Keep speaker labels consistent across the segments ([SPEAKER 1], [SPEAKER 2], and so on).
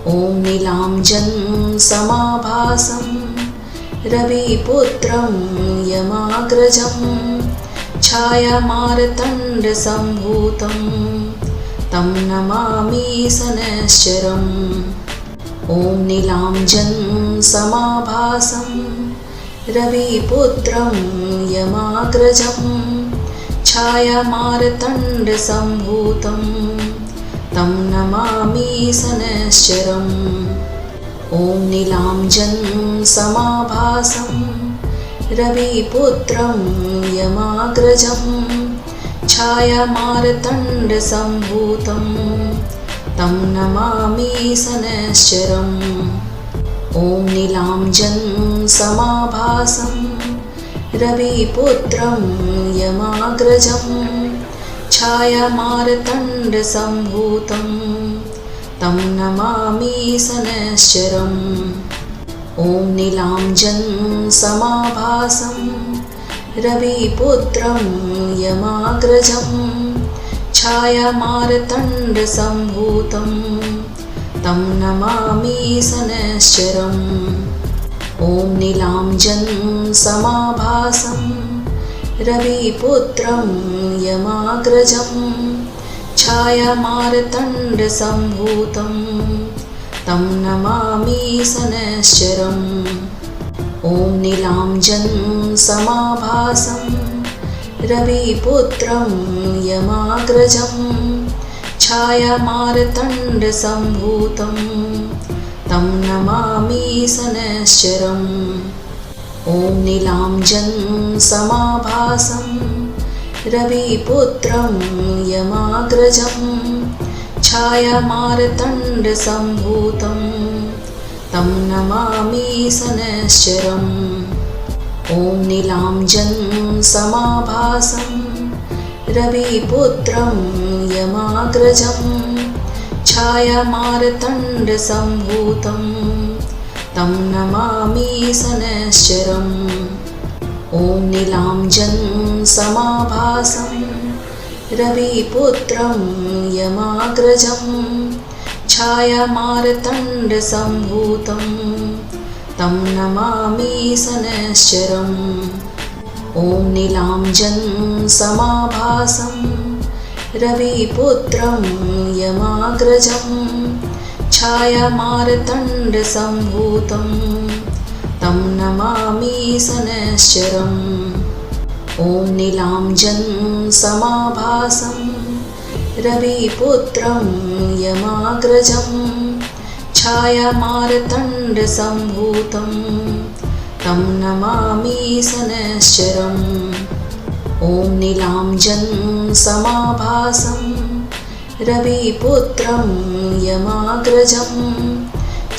[SPEAKER 1] ॐ नीलाञ्जन समाभासं रविपुत्रं यमाग्रजं छायामार्तण्डसम्भूतं तं नमामि शनैश्चरम्। ॐ नीलाञ्जन समाभासं रविपुत्रं यमाग्रजं छायामार्तण्डसम्भूतं तं नमामि शनैश्चरम्। ॐ नीलाञ्जन समाभासं रविपुत्रं यमाग्रजं छायामार्तण्डसम्भूतं तं नमामि शनैश्चरम्। ॐ नीलाञ्जन समाभासं रविपुत्रं यमाग्रजं छायामार्तण्डसम्भूतं तं नमामि शनैश्चरम्। ॐ नीलाञ्जन समाभासं रविपुत्रं यमाग्रजं छायामार्तण्डसम्भूतं तं नमामि शनैश्चरम्। ॐ नीलाञ्जन समाभासं रविपुत्रं यमाग्रजं छायामार्तण्डसम्भूतं तं नमामि शनैश्चरम्। ॐ नीलाञ्जन समाभासं रविपुत्रं यमाग्रजं छायामार्तण्डसम्भूतं तं नमामि शनैश्चरम्। ॐ नीलाञ्जन समाभासं रविपुत्रं यमाग्रजं छायामार्तण्डसम्भूतं तं नमामि शनैश्चरम्। ॐ नीलाञ्जन समाभासं रविपुत्रं यमाग्रजं छायामार्तण्डसम्भूतं तं नमामि शनैश्चरम्। ॐ नीलाञ्जन समाभासं रविपुत्रं यमाग्रजं छायामार्तण्डसम्भूतं तं नमामि शनैश्चरम्। ॐ नीलाञ्जन समाभासं रविपुत्रं यमाग्रजं छायामार्तण्डसम्भूतं तं नमामि शनैश्चरम्। ॐ नीलाञ्जन समाभासं रविपुत्रं यमाग्रजं छायामार्तण्डसम्भूतं तं नमामि शनैश्चरम्। ॐ नीलाञ्जन समाभासं रविपुत्रं यमाग्रजं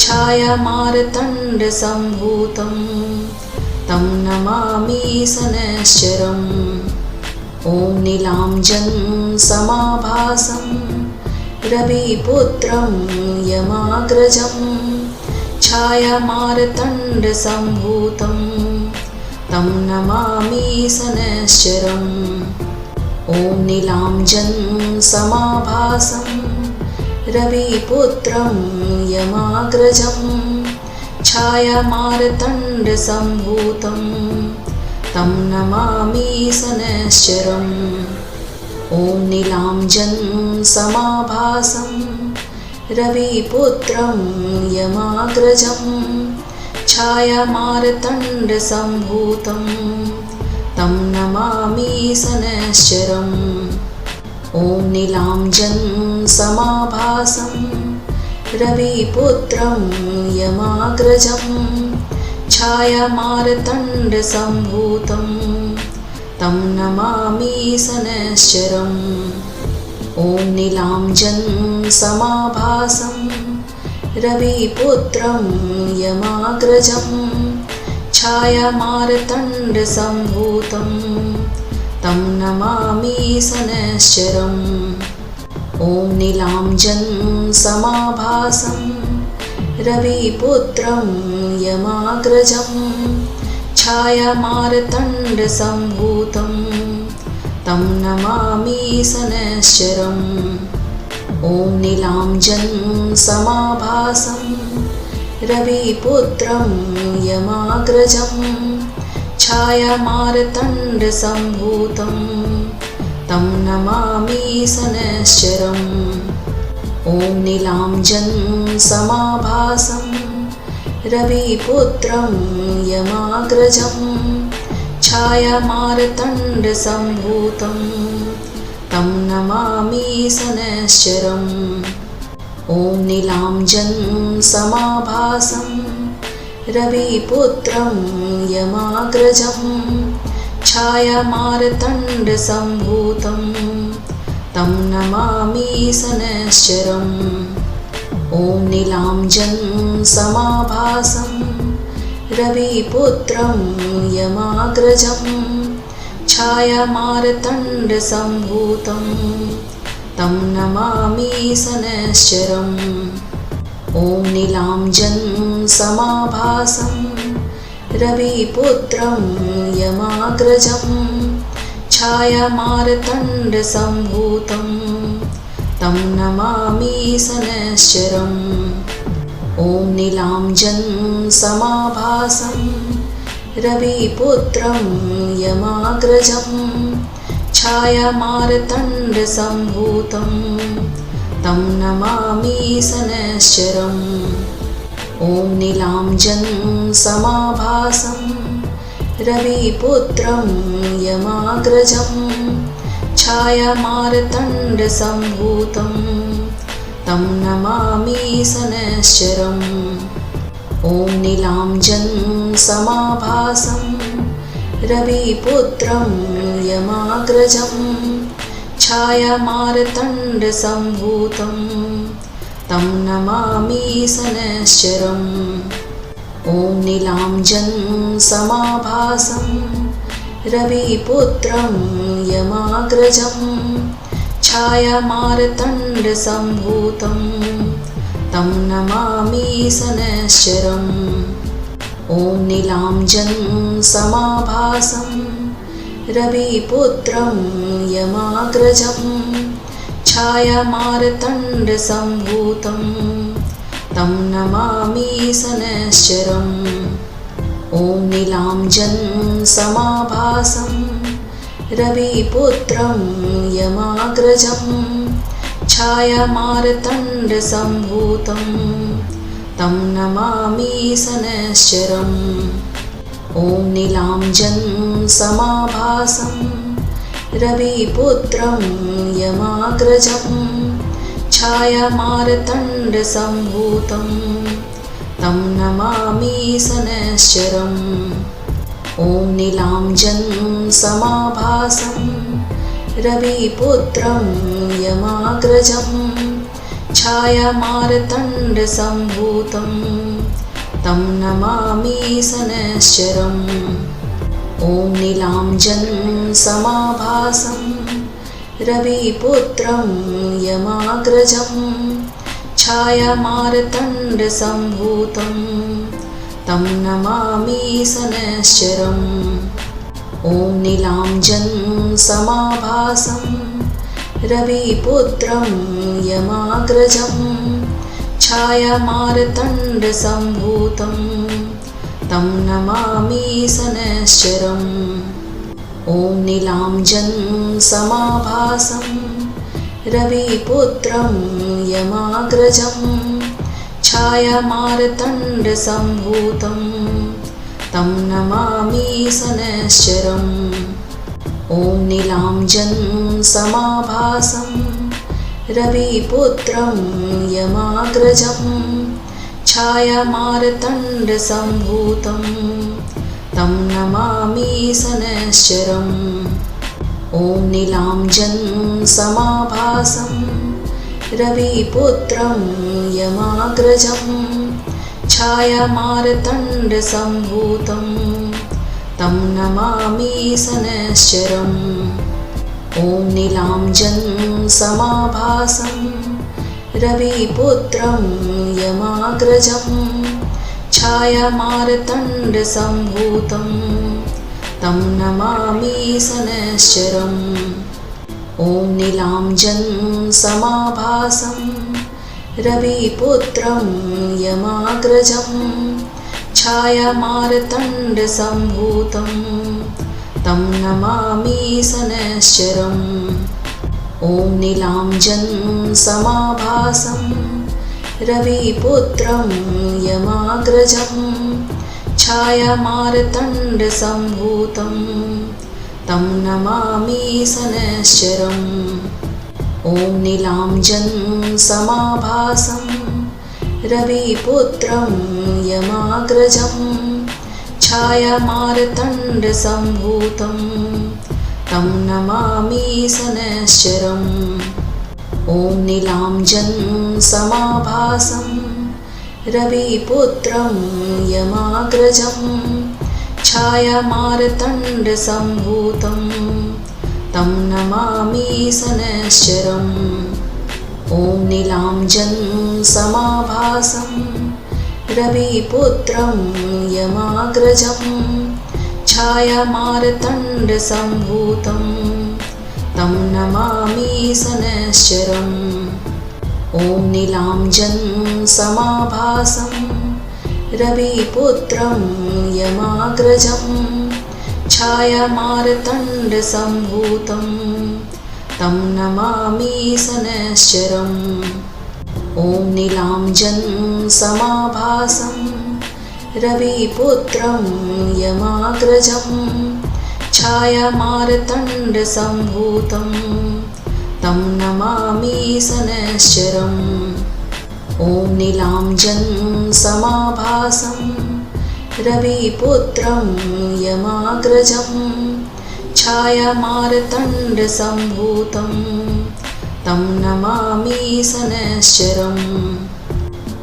[SPEAKER 1] छायामार्तण्डसम्भूतं तं नमामि शनैश्चरम्। ॐ नीलाञ्जन समाभासं रविपुत्रं यमाग्रजं छायामार्तण्डसम्भूतं तं नमामि शनैश्चरम्। ॐ नीलाञ्जन समाभासं रविपुत्रं यमाग्रजं छायामार्तण्डसम्भूतं तं नमामि शनैश्चरम्। ॐ नीलाञ्जन समाभासं रविपुत्रं यमाग्रजं छायामार्तण्डसम्भूतं तं नमामि शनैश्चरम्। ॐ नीलाञ्जन समाभासं रविपुत्रं यमाग्रजं छायामार्तण्डसम्भूतं तं नमामि शनैश्चरम्। ॐ नीलाञ्जन समाभासं रविपुत्रं यमाग्रजं छायामार्तण्डसम्भूतं तं नमामि शनैश्चरम्। ॐ नीलाञ्जन समाभासं रविपुत्रं यमाग्रजं छायामार्तण्डसम्भूतं तं नमामि शनैश्चरम्। ॐ नीलाञ्जनसमाभासं रविपुत्रं यमाग्रजं छायामार्तण्डसम्भूतं तं नमामि शनैश्चरम् ॐ नीलाञ्जनसमाभासं रविपुत्रं यमाग्रजं छायामार्तण्डसम्भूतं तं नमामि शनैश्चरम् ॐ नीलाञ्जनसमाभासं रविपुत्रं यमाग्रजं छायामार्तण्डसम्भूतं तं नमामि शनैश्चरम् ॐ नीलाञ्जनसमाभासं रविपुत्रं यमाग्रजं छायामार्तण्डसम्भूतं तं नमामि शनैश्चरम् ॐ नीलाञ्जनसमाभासं रविपुत्रं यमाग्रजं छायामार्तण्डसम्भूतं तं नमामि शनैश्चरम् ॐ नीलाञ्जनसमाभासं रविपुत्रं यमाग्रजं छायामार्तण्डसम्भूतं तं नमामि शनैश्चरम् ॐ नीलाञ्जनसमाभासं रविपुत्रं यमाग्रजं छायामार्तण्डसम्भूतं तं नमामि शनैश्चरम् ॐ नीलाञ्जनसमाभासं रविपुत्रं यमाग्रजं छायामार्तण्डसम्भूतं तं नमामि शनैश्चरम् ॐ नीलाञ्जनसमाभासं रविपुत्रं यमाग्रजं छायामार्तण्डसम्भूतं तं नमामि शनैश्चरम् ॐ नीलाञ्जनसमाभासं रविपुत्रं यमाग्रजं छायामार्तण्डसम्भूतं तं नमामि शनैश्चरम् ॐ नीलाञ्जनसमाभासं रविपुत्रं यमाग्रजं छायामार्तण्डसम्भूतं तं नमामि शनैश्चरम् ॐ नीलाञ्जनसमाभासं रविपुत्रं यमाग्रजं छायामार्तण्डसम्भूतं तं नमामि शनैश्चरम् ॐ नीलाञ्जनसमाभासं रविपुत्रं यमाग्रजं छायामार्तण्डसम्भूतं तं नमामि शनैश्चरम् ॐ नीलाञ्जनसमाभासं रविपुत्रं यमाग्रजं छायामार्तण्डसम्भूतं तं नमामि शनैश्चरम् ॐ नीलाञ्जनसमाभासं रविपुत्रं यमाग्रजं छायामार्तण्डसम्भूतं तं नमामि शनैश्चरम् ॐ नीलाञ्जनसमाभासं रविपुत्रं यमाग्रजं छायामार्तण्डसम्भूतं तं नमामि शनैश्चरम् ॐ नीलाञ्जनसमाभासं रविपुत्रं यमाग्रजं छायामार्तण्डसम्भूतं तं नमामि शनैश्चरम् ॐ नीलाञ्जनसमाभासं रविपुत्रं यमाग्रजं छायामार्तण्डसम्भूतं तं नमामि शनैश्चरम् ॐ नीलाञ्जनसमाभासं रविपुत्रं यमाग्रजं छायामार्तण्डसम्भूतं तं नमामि शनैश्चरम् ॐ नीलाञ्जन समाभासं रविपुत्रं यमाग्रजं छायामार्तण्डसम्भूतं तं नमामि शनैश्चरम् ॐ नीलाञ्जन समाभासं रविपुत्रं यमाग्रजं छायामार्तण्डसम्भूतं तं नमामि शनैश्चरम् ॐ नीलाञ्जन समाभासं रविपुत्रं यमाग्रजं छायामार्तण्डसम्भूतं तं नमामि शनैश्चरम् ॐ नीलाञ्जन समाभासं रविपुत्रं यमाग्रजं छायामार्तण्डसम्भूतं तं नमामि शनैश्चरम् ॐ नीलाञ्जन समाभासं रविपुत्रं यमाग्रजं छायामार्तण्डसम्भूतं तं नमामि शनैश्चरम् ॐ नीलाञ्जन समाभासं रविपुत्रं यमाग्रजं छायामार्तण्डसम्भूतं तं नमामि शनैश्चरम् ॐ नीलाञ्जन समाभासं रविपुत्रं यमाग्रजं छायामार्तण्डसम्भूतं तं नमामि शनैश्चरम् ॐ नीलाञ्जन समाभासं रविपुत्रं यमाग्रजं छायामार्तण्डसम्भूतं तं नमामि शनैश्चरम्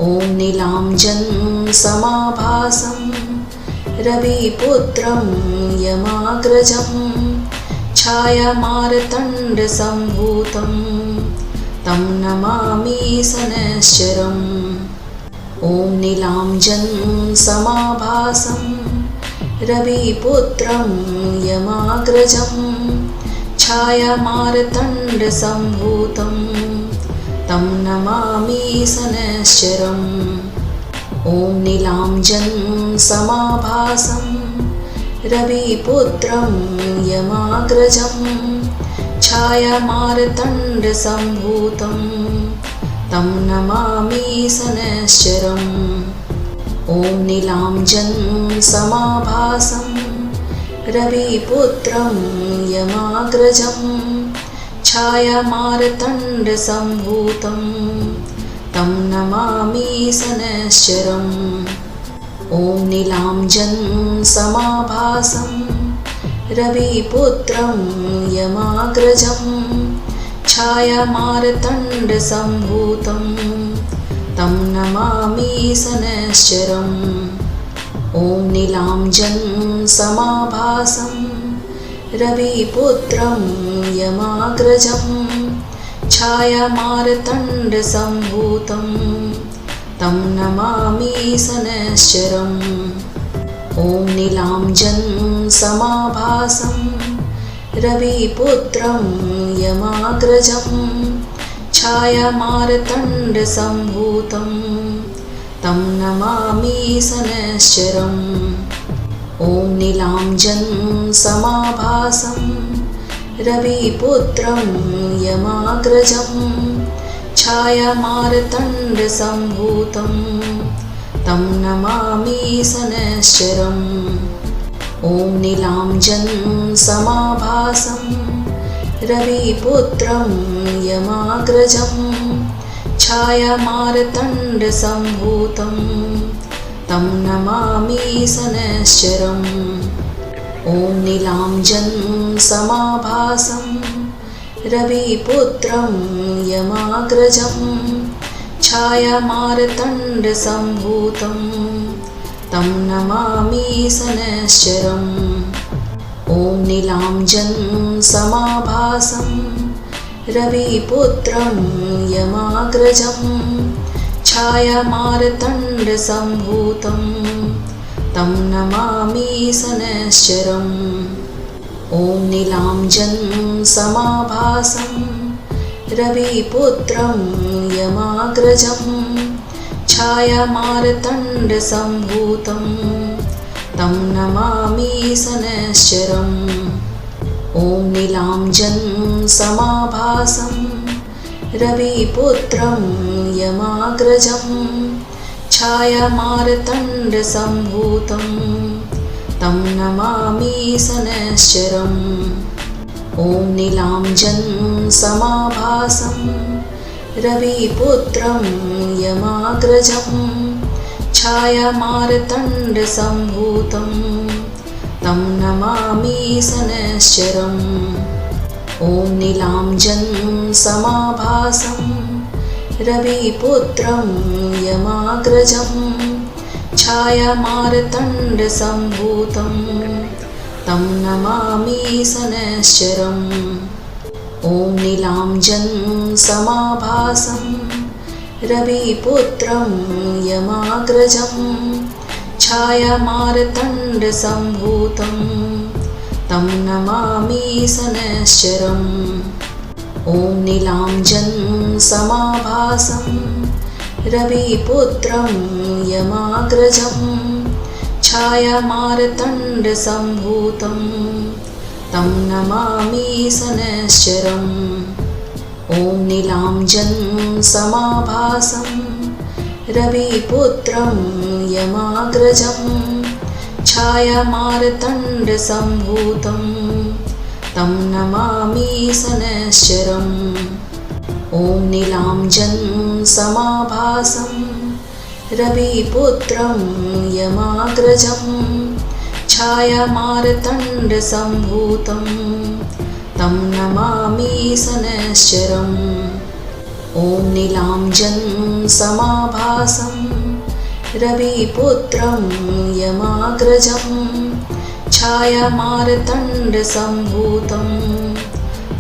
[SPEAKER 1] ॐ नीलाञ्जन समाभासं रविपुत्रं यमाग्रजं छायामार्तण्डसम्भूतं तं नमामि शनैश्चरम् ॐ नीलाञ्जन समाभासं रविपुत्रं यमाग्रजं छायामार्तण्डसम्भूतं तं नमामि शनैश्चरम् ॐ नीलाञ्जन समाभासं रविपुत्रं यमाग्रजं छायामार्तण्डसम्भूतं तं नमामि शनैश्चरम् ॐ नीलाञ्जन समाभासं रविपुत्रं यमाग्रजं छायामार्तण्डसम्भूतं तं नमामि शनैश्चरम् ॐ नीलाञ्जन समाभासं रविपुत्रं यमाग्रजं छायामार्तण्डसम्भूतं तं नमामि शनैश्चरम् ॐ नीलाञ्जन समाभासं रविपुत्रं यमाग्रजं छायामार्तण्डसम्भूतं तं नमामि शनैश्चरम् ॐ नीलाञ्जन समाभासं रविपुत्रं यमाग्रजं छायामार्तण्डसम्भूतं तं नमामि शनैश्चरम् ॐ नीलाञ्जन समाभासं रविपुत्रं यमाग्रजं छायामार्तण्डसम्भूतं तं नमामि शनैश्चरम् ॐ नीलाञ्जन समाभासं रविपुत्रं यमाग्रजं छायामार्तण्डसम्भूतं तं नमामि शनैश्चरम् ॐ नीलाञ्जन समाभासं रविपुत्रं यमाग्रजं छायामार्तण्डसम्भूतं तं नमामि शनैश्चरम् ॐ नीलाञ्जन समाभासं रविपुत्रं यमाग्रजं छायामार्तण्डसम्भूतं तं नमामि शनैश्चरम् ॐ नीलाञ्जन् समाभासं रविपुत्रं यमाग्रजं छायामार्तण्डसम्भूतं तं नमामि शनैश्चरम् ॐ नीलाञ्जन् समाभासं रविपुत्रं यमाग्रजं छायामार्तण्डसम्भूतं तं नमामि शनैश्चरम् ॐ नीलाञ्जन् समाभासं रविपुत्रं यमाग्रजं छायामार्तण्डसम्भूतं तं नमामि शनैश्चरम् ॐ नीलाञ्जन् समाभासं रविपुत्रं यमाग्रजं छायामार्तण्डसम्भूतं तं नमामि शनैश्चरम् ॐ नीलाञ्जन् समाभासं रविपुत्रं यमाग्रजं छायामार्तण्डसम्भूतं तं नमामि शनैश्चरम् ॐ नीलाञ्जन् समाभासं रविपुत्रं यमाग्रजं छायामार्तण्डसम्भूतं तं नमामि शनैश्चरम् ॐ नीलाञ्जन् समाभासं रविपुत्रं यमाग्रजं छायामार्तण्डसम्भूतं तं नमामि शनैश्चरम् ॐ नीलाञ्जन् समाभासं रविपुत्रं यमाग्रजं छायामार्तण्डसम्भूतं तं नमामि शनैश्चरम् ॐ नीलाञ्जन् समाभासं रविपुत्रं यमाग्रजं छायामार्तण्डसम्भूतं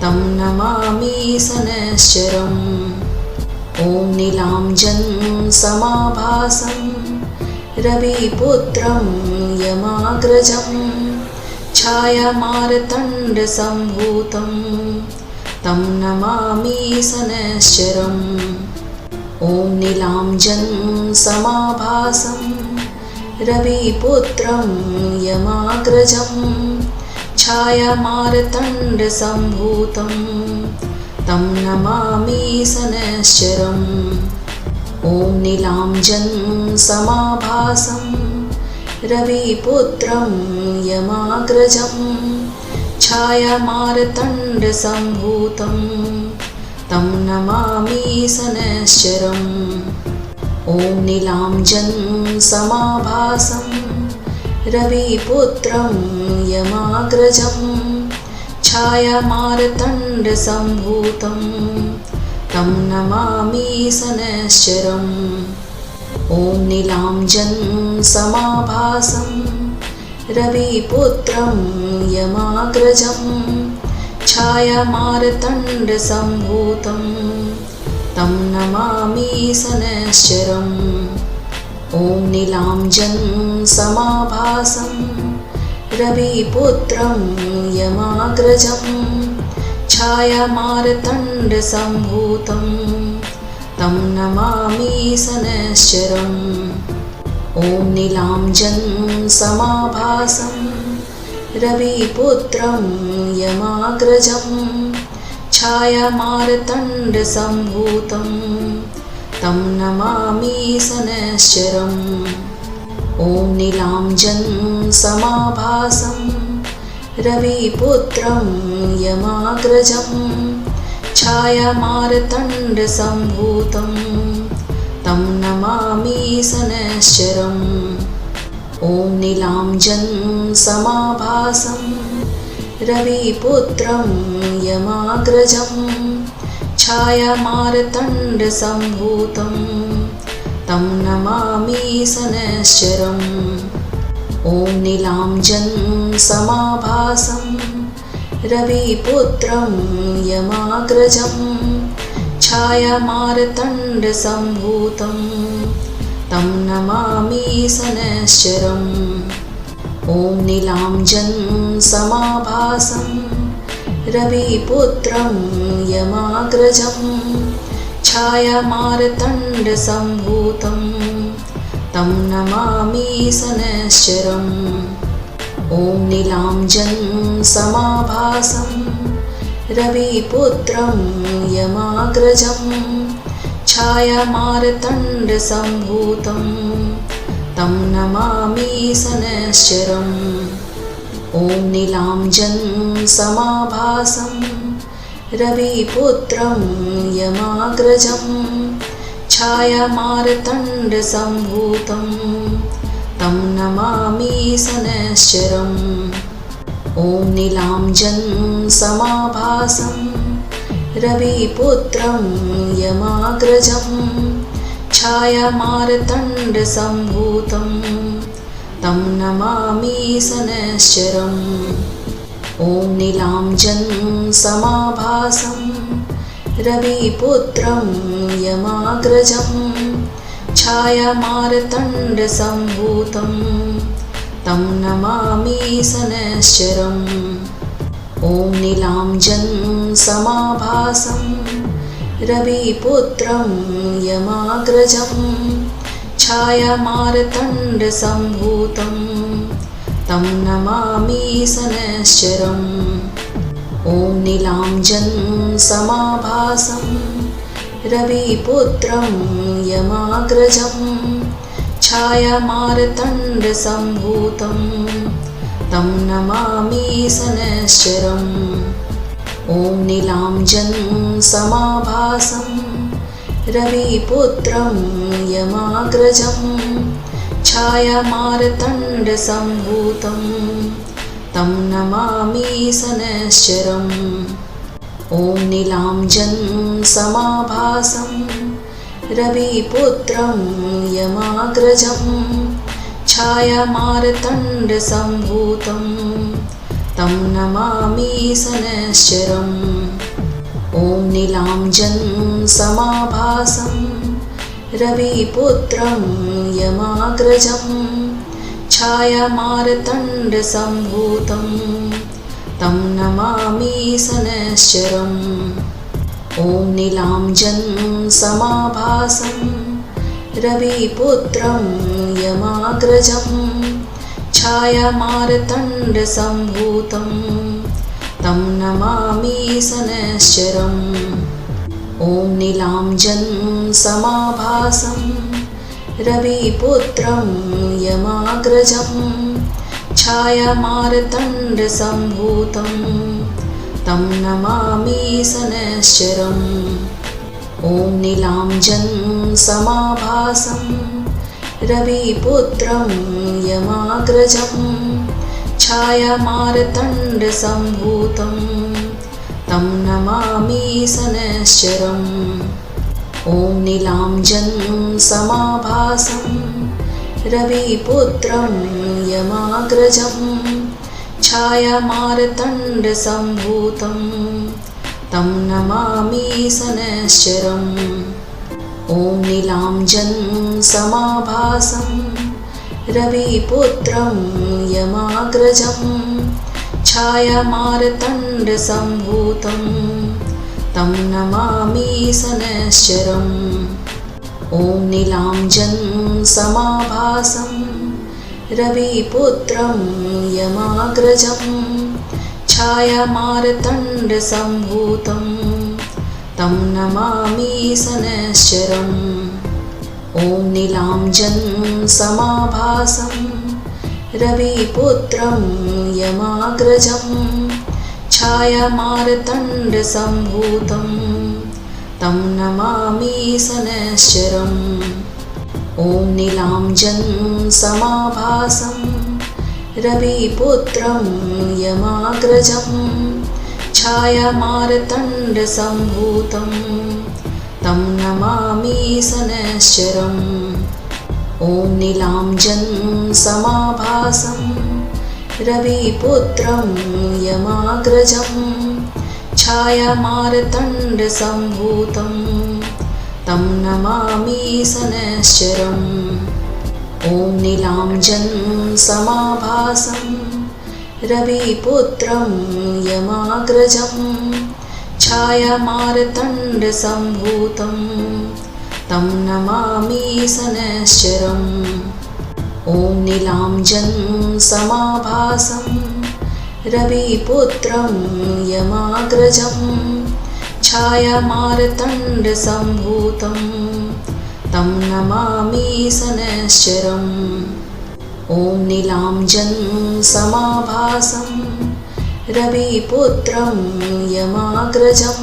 [SPEAKER 1] तं नमामि शनैश्चरम् ॐ नीलाञ्जन् समाभासं रविपुत्रं यमाग्रजं छायामार्तण्डसम्भूतं तं नमामि शनैश्चरम् ॐ नीलाञ्जन् समाभासं रविपुत्रं यमाग्रजं छायामार्तण्डसम्भूतं तं नमामि शनैश्चरम् ॐ नीलाञ्जन् समाभासं रविपुत्रं यमाग्रजं छायामार्तण्डसम्भूतं तं नमामि शनैश्चरम् ॐ नीलाञ्जन् समाभासं रविपुत्रं यमाग्रजं छायामार्तण्डसम्भूतं तं नमामि शनैश्चरम् ॐ नीलाञ्जन् समाभासं रविपुत्रं यमाग्रजं छायामार्तण्डसम्भूतं तं नमामि शनैश्चरम् ॐ नीलाञ्जन् समाभासं रविपुत्रं यमाग्रजं छायामार्तण्डसम्भूतं तं नमामि शनैश्चरम् ॐ नीलाञ्जन् समाभासं रविपुत्रं यमाग्रजं छायामार्तण्डसम्भूतं तं नमामि शनैश्चरम् ॐ नीलाञ्जन् समाभासं रविपुत्रं यमाग्रजं छायामार्तण्डसम्भूतं तं नमामि शनैश्चरम् ॐ नीलाञ्जन् समाभासं रविपुत्रं यमाग्रजं छायामार्तण्डसम्भूतं तं नमामि शनैश्चरम् ॐ नीलाञ्जन् समाभासं रविपुत्रं यमाग्रजं छायामार्तण्डसम्भूतं तं नमामि शनैश्चरम् ॐ नीलाञ्जनसमाभासं रविपुत्रं यमाग्रजं छायामार्तण्डसम्भूतं तं नमामि शनैश्चरम् ॐ नीलाञ्जनसमाभासं रविपुत्रं यमाग्रजं छायामार्तण्डसम्भूतं तं नमामि शनैश्चरम् ॐ नीलाञ्जनसमाभासं रविपुत्रं यमाग्रजं छायामार्तण्डसम्भूतं तं नमामि शनैश्चरम् ॐ नीलाञ्जनसमाभासं रविपुत्रं यमाग्रजं छायामार्तण्डसम्भूतं तं नमामि शनैश्चरम् ॐ नीलाञ्जनसमाभासं रविपुत्रं यमाग्रजं छायामार्तण्डसम्भूतं तं नमामि शनैश्चरम् ॐ नीलाञ्जनसमाभासं रविपुत्रं यमाग्रजं छायामार्तण्डसम्भूतं तं नमामि शनैश्चरम् ॐ नीलाञ्जनसमाभासं रविपुत्रं यमाग्रजं छायामार्तण्डसम्भूतं तं नमामि शनैश्चरम् ॐ नीलाञ्जनसमाभासं रविपुत्रं यमाग्रजं छायामार्तण्डसम्भूतं तं नमामि शनैश्चरम् ॐ नीलाञ्जनसमाभासं रविपुत्रं यमाग्रजं छायामार्तण्डसम्भूतं तं नमामि शनैश्चरम् ॐ नीलाञ्जनसमाभासं रविपुत्रं यमाग्रजं छायामार्तण्डसम्भूतं तं नमामि शनैश्चरम् ॐ नीलाञ्जनसमाभासं रविपुत्रं यमाग्रजं छायामार्तण्डसम्भूतं तं नमामि शनैश्चरम् ॐ नीलाञ्जनसमाभासं रविपुत्रं यमाग्रजं छायामार्तण्डसम्भूतं तं नमामि शनैश्चरम् ॐ नीलाञ्जनसमाभासं रविपुत्रं यमाग्रजं छायामार्तण्डसम्भूतं तं नमामि शनैश्चरम् ॐ नीलाञ्जनसमाभासं रविपुत्रं यमाग्रजं छायामार्तण्डसम्भूतं तं नमामि शनैश्चरम् ॐ नीलाञ्जनसमाभासं रविपुत्रं यमाग्रजं छायामार्तण्डसम्भूतं तं नमामि शनैश्चरम् ॐ नीलाञ्जनसमाभासं रविपुत्रं यमाग्रजं छायामार्तण्डसम्भूतं तं नमामि शनैश्चरम् ॐ नीलाञ्जनसमाभासं रविपुत्रं यमाग्रजं छायामार्तण्डसम्भूतं तं नमामि शनैश्चरम् ॐ नीलाञ्जनसमाभासं रविपुत्रं यमाग्रजं छायामार्तण्डसम्भूतं तं नमामि शनैश्चरम् ॐ नीलाञ्जनसमाभासं रविपुत्रं यमाग्रजं छायामार्तण्डसम्भूतं तं नमामि शनैश्चरम् ॐ नीलाञ्जनसमाभासं रविपुत्रं यमाग्रजं छायामार्तण्डसम्भूतं तं नमामि शनैश्चरम् ॐ नीलाञ्जनसमाभासं रविपुत्रं यमाग्रजं छायामार्तण्डसम्भूतं तं नमामि शनैश्चरम् ॐ नीलाञ्जनसमाभासं रविपुत्रं यमाग्रजं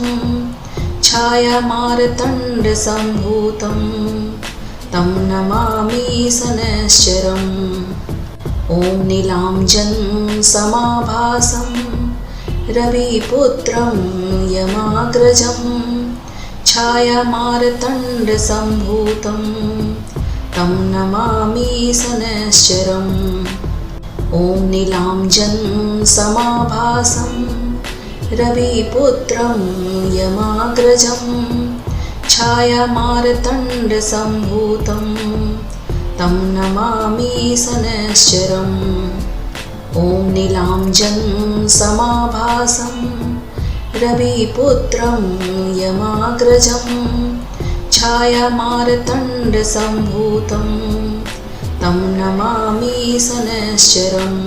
[SPEAKER 1] छायामार्तण्डसम्भूतं तं नमामि शनैश्चरम् ॐ नीलाञ्जनसमाभासं रविपुत्रं यमाग्रजं छायामार्तण्डसम्भूतं तं नमामि शनैश्चरम् ॐ नीलाञ्जनसमाभासं रविपुत्रं यमाग्रजं छायामार्तण्डसम्भूतं तं नमामि शनैश्चरम् ॐ नीलाञ्जनसमाभासं रविपुत्रं यमाग्रजं छायामार्तण्डसम्भूतं तं नमामि शनैश्चरम्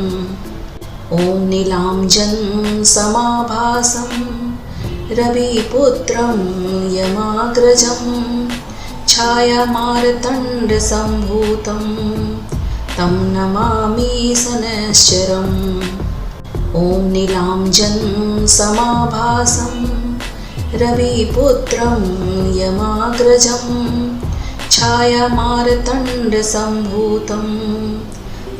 [SPEAKER 1] ॐ नीलाञ्जनसमाभासं रविपुत्रं यमाग्रजं छायामार्तण्डसम्भूतं तं नमामि शनैश्चरम् ॐ नीलाञ्जनसमाभासं रविपुत्रं यमाग्रजं छायामार्तण्डसम्भूतं तं नमामि शनैश्चरम् ॐ नीलाञ्जनसमाभासं रविपुत्रं यमाग्रजं छायामार्तण्डसम्भूतं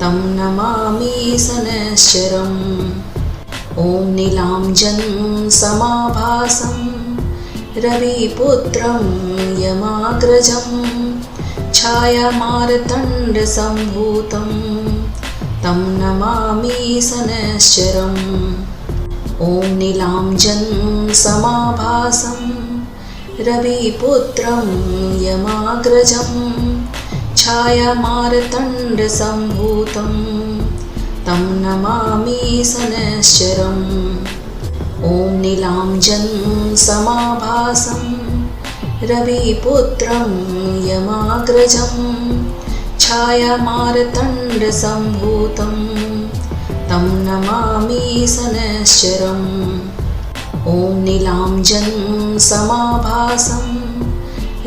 [SPEAKER 1] तं नमामि शनैश्चरम् ॐ नीलाञ्जनसमाभासं रविपुत्रं यमाग्रजं छायामार्तण्डसम्भूतं तं नमामि शनैश्चरम् ॐ नीलाञ्जनसमाभासं रविपुत्रं यमाग्रजं छायामार्तण्डसम्भूतं तं नमामि शनैश्चरम् ॐ नीलाञ्जनसमाभासं रविपुत्रं यमाग्रजं छायामार्तण्डसम्भूतं तं नमामि शनैश्चरम् ॐ नीलाञ्जनसमाभासं रविपुत्रं यमाग्रजं छायामार्तण्डसम्भूतं तं नमामि शनैश्चरम् ॐ नीलाञ्जनसमाभासं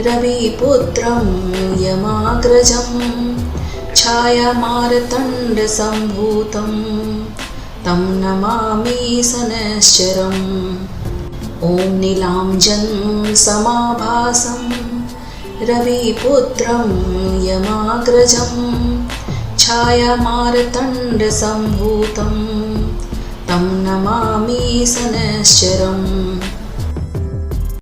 [SPEAKER 1] रविपुत्रं यमाग्रजं छायामार्तण्डसम्भूतं तं नमामि शनैश्चरम् ॐ नीलाञ्जनसमाभासं रविपुत्रं यमाग्रजं छायामार्तण्डसम्भूतं तं नमामि शनैश्चरम्